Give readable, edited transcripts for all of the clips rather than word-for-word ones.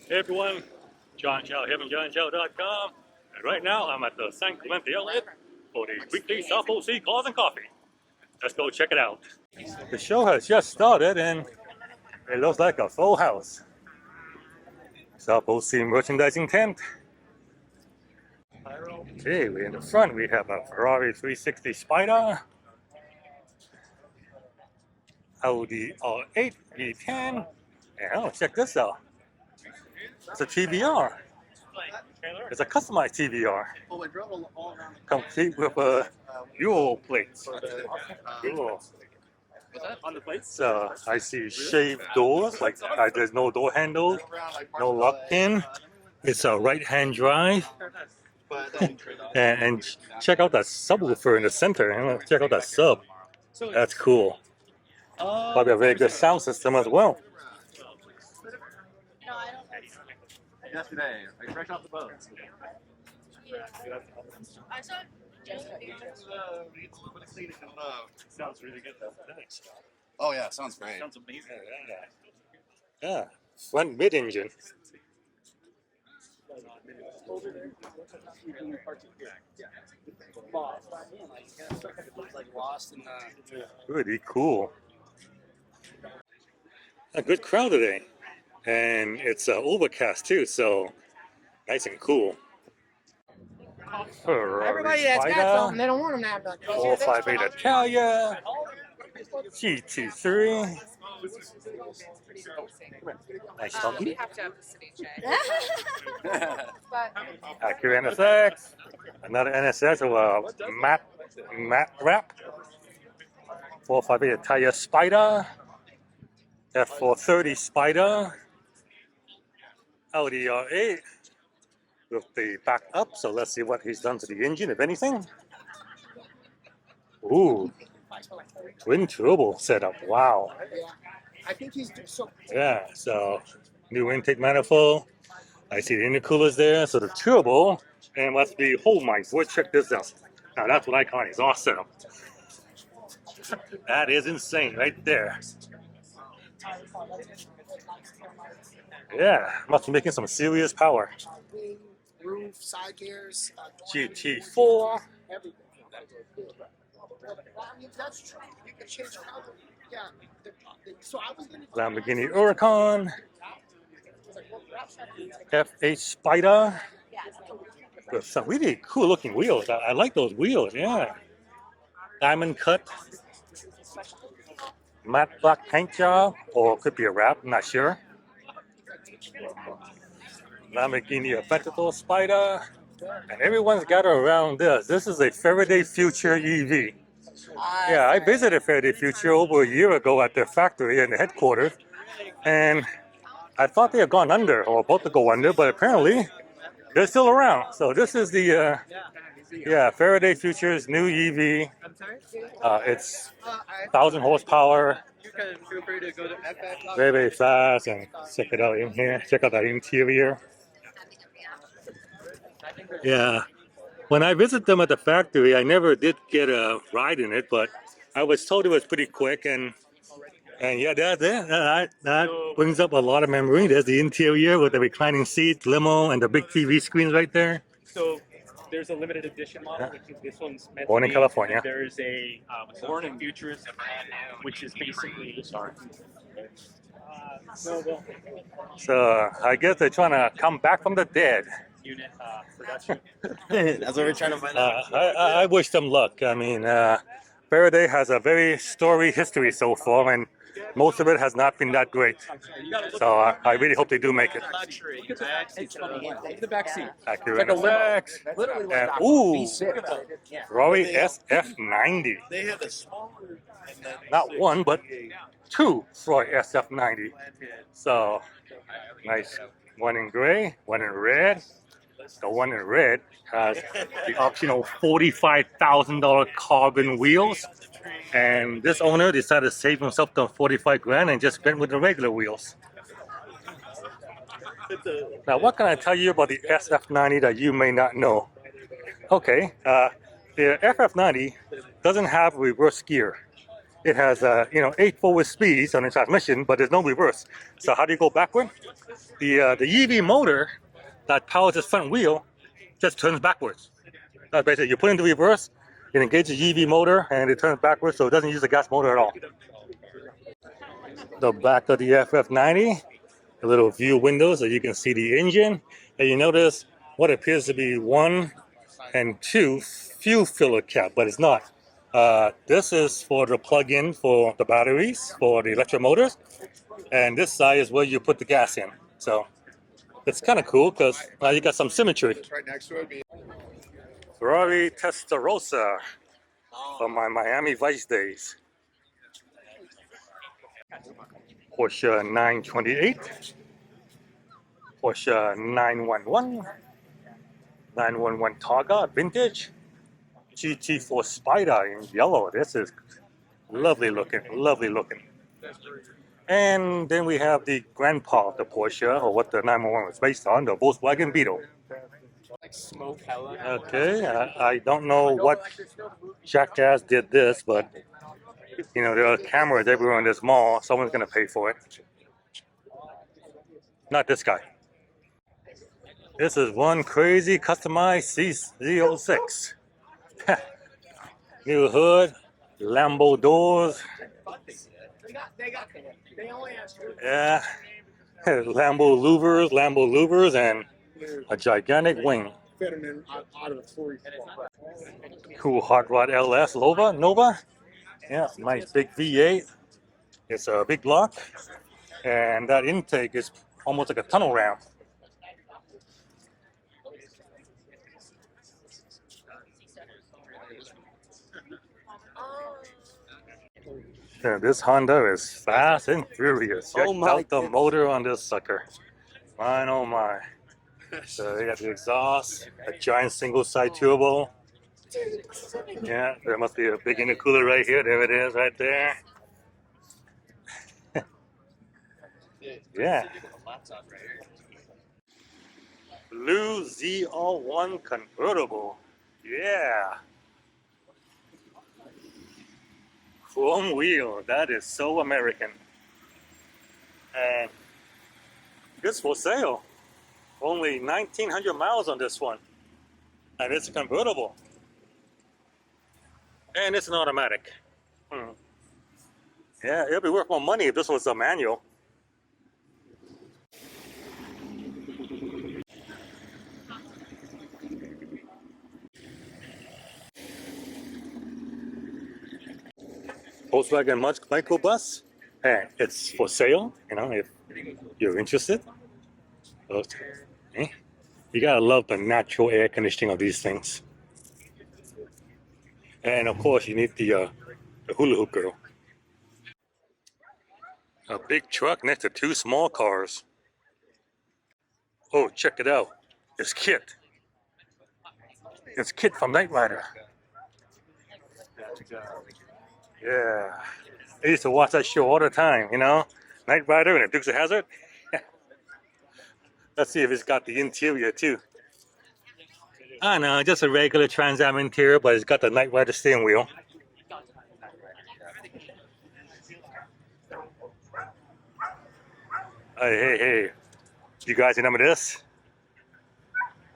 Hey everyone, John Chow here from johnchow.com. And right now I'm at the San Clemente outlet for the weekly South OC Cars and Coffee. Let's go check it out. The show has just started and it looks like a full house. South OC merchandising tent. Okay, in the front we have a Ferrari 360 Spider, Audi R8 V10, and oh, check this out. It's a TVR. It's a customized TVR, complete with a Euro plates. Cool. On the plates? So I see shaved doors, like there's no door handle, no lock pin. It's a right-hand drive. And check out that subwoofer in the center. Check out that sub. That's cool. Probably a very good sound system as well. Yesterday, like fresh off the boat. I saw Sounds really good though. Nice. Oh yeah, sounds great. Sounds amazing. Yeah. Front mid-engine. Pretty cool. A good crowd today. And it's overcast too, so nice and cool. Everybody that's got something, they don't want them to have that. 458 Italia, GT3. Nice we donkey. have to have the city check. But Acura NSX. Another NSX with a matte wrap. 458 Italia Spider. F430 Spider. Audi R8 with the back up, so let's see what he's done to the engine, if anything. Ooh, twin turbo setup. Wow. I think he's so. Yeah, so new intake manifold. I see the intercoolers there, so the turbo, and must be, oh my word, check this out. Now that's what I call an exhaust setup. That is insane right there. Yeah, must be making some serious power. Wing, roof, side gears, GT4. everything. I mean, that's true. You can change color. Yeah. So I was gonna. Lamborghini Huracan. F8 Spider. With some really cool looking wheels. I like those wheels, yeah. Diamond cut. Matte black paint job, or could be a wrap, I'm not sure. Lamborghini Aventador Spider, and everyone's gathered around this. This is a Faraday Future Eevee. Yeah, I visited Faraday Future over a year ago at their factory in the headquarters, and I thought they had gone under or about to go under, but apparently they're still around. So this is the Faraday Future's new Eevee. It's 1,000 horsepower. Very, very fast, and check it out in here. Check out that interior. Yeah, when I visited them at the factory, I never did get a ride in it, but I was told it was pretty quick, and yeah, that brings up a lot of memory. There's the interior with the reclining seats, limo, and the big TV screens right there. So there's a limited edition model, which is this one's meant Born to in be. California. There's a Born in Futurist, which is basically So I guess they're trying to come back from the dead. unit production. That's what we're trying to find out. I wish them luck. I mean, Faraday has a very storied history so far, and most of it has not been that great. So I really hope they do make it. Luxury. The back seat. Acura NSX. And, ooh, Ferrari SF90. They had a smaller. Not one, but two Ferrari SF90. So nice. One in gray, one in red. The one in red has the optional $45,000 carbon wheels, and this owner decided to save himself the 45 grand and just went with the regular wheels. Now, what can I tell you about the SF90 that you may not know? Okay, the FF90 doesn't have reverse gear. It has, 8 forward speeds on the transmission, but there's no reverse. So how do you go backward? The Eevee motor that powers the front wheel just turns backwards. That's basically, you put into reverse, it engages the Eevee motor, and it turns backwards, so it doesn't use the gas motor at all. The back of the FF90, a little view window so you can see the engine, and you notice what appears to be 1 and 2 fuel filler cap, but it's not. This is for the plug-in for the batteries for the electric motors, and this side is where you put the gas in. So it's kind of cool because now you got some symmetry. Right next to it. Ferrari Testarossa from my Miami Vice days. Porsche 928, Porsche 911, 911 Targa Vintage, GT4 Spider in yellow. This is lovely looking, lovely looking. And then we have the grandpa of the Porsche, or what the 911 was based on, the Volkswagen Beetle. Like smoke hella. Okay, I don't know what jackass did this, but there are cameras everywhere in this mall. Someone's gonna pay for it. Not this guy. This is one crazy customized Zl6. New hood, Lambo doors. Yeah, Lambo louvers, and a gigantic wing. Cool hot rod LS Nova. Yeah, nice big V8. It's a big block, and that intake is almost like a tunnel ramp. Yeah, this Honda is fast and furious. Check out the motor on this sucker. Mine, oh my. So they got the exhaust, a giant single-side turbo. Yeah, there must be a big intercooler right here. There it is, right there. Yeah. Blue Zl1 Convertible. Yeah. Chrome wheel. That is so American. And this for sale. Only 1,900 miles on this one. And it's a convertible. And it's an automatic. Yeah, it'll be worth more money if this was a manual. Volkswagen microbus, and it's for sale. If you're interested. Okay. You gotta love the natural air conditioning of these things. And of course, you need the hula hoop girl. A big truck next to 2 small cars. Oh, check it out. It's Kit. It's Kit from Knight Rider. Yeah. I used to watch that show all the time, Knight Rider and the Dukes of Hazzard. Let's see if it's got the interior too. I know, just a regular Trans Am interior, but it's got the Knight Rider steering wheel. Hey, you guys remember this?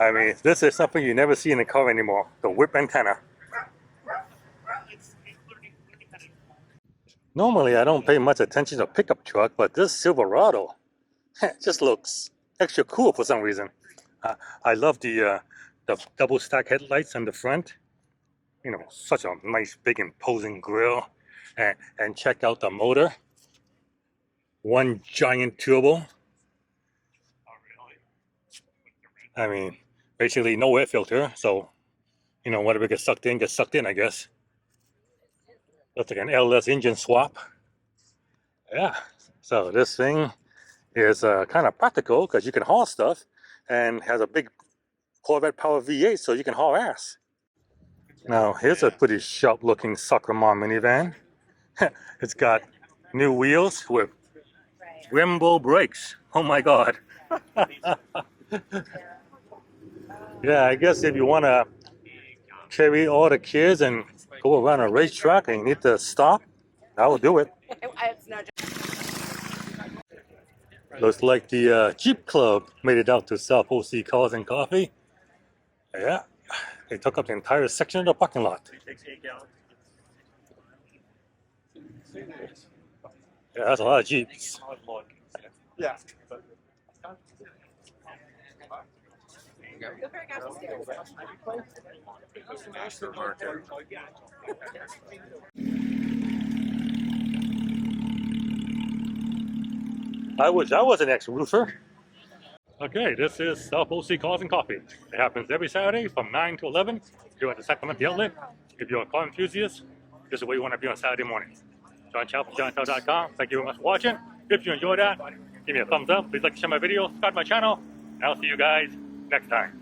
I mean, this is something you never see in a car anymore, the whip antenna. Normally, I don't pay much attention to a pickup truck, but this Silverado just looks extra cool for some reason. I love the double stack headlights on the front. Such a nice, big, imposing grille. And check out the motor. One giant turbo. I mean, basically no air filter, so whatever gets sucked in, I guess. Looks like an LS engine swap. Yeah, so this thing is kind of practical because you can haul stuff, and has a big Corvette power V8, so you can haul ass. Now here's a pretty sharp looking soccer mom minivan. It's got new wheels with Brembo brakes. Oh my god. Yeah, I guess if you want to carry all the kids and go around a racetrack and you need to stop, I will do it. It's no joke. Looks like the Jeep Club made it out to South OC Cars and Coffee. Yeah, they took up the entire section of the parking lot. Yeah, that's a lot of Jeeps. Yeah. I wish I was an ex-roofer. Okay, this is South OC Cars and Coffee. It happens every Saturday from 9 to 11 here at the Sacramento Outlet. If you're a car enthusiast, this is where you want to be on Saturday morning. John Chow from Untitled.com. Thank you very much for watching. If you enjoyed that, give me a thumbs up. Please like to share my video, subscribe to my channel, and I'll see you guys next time.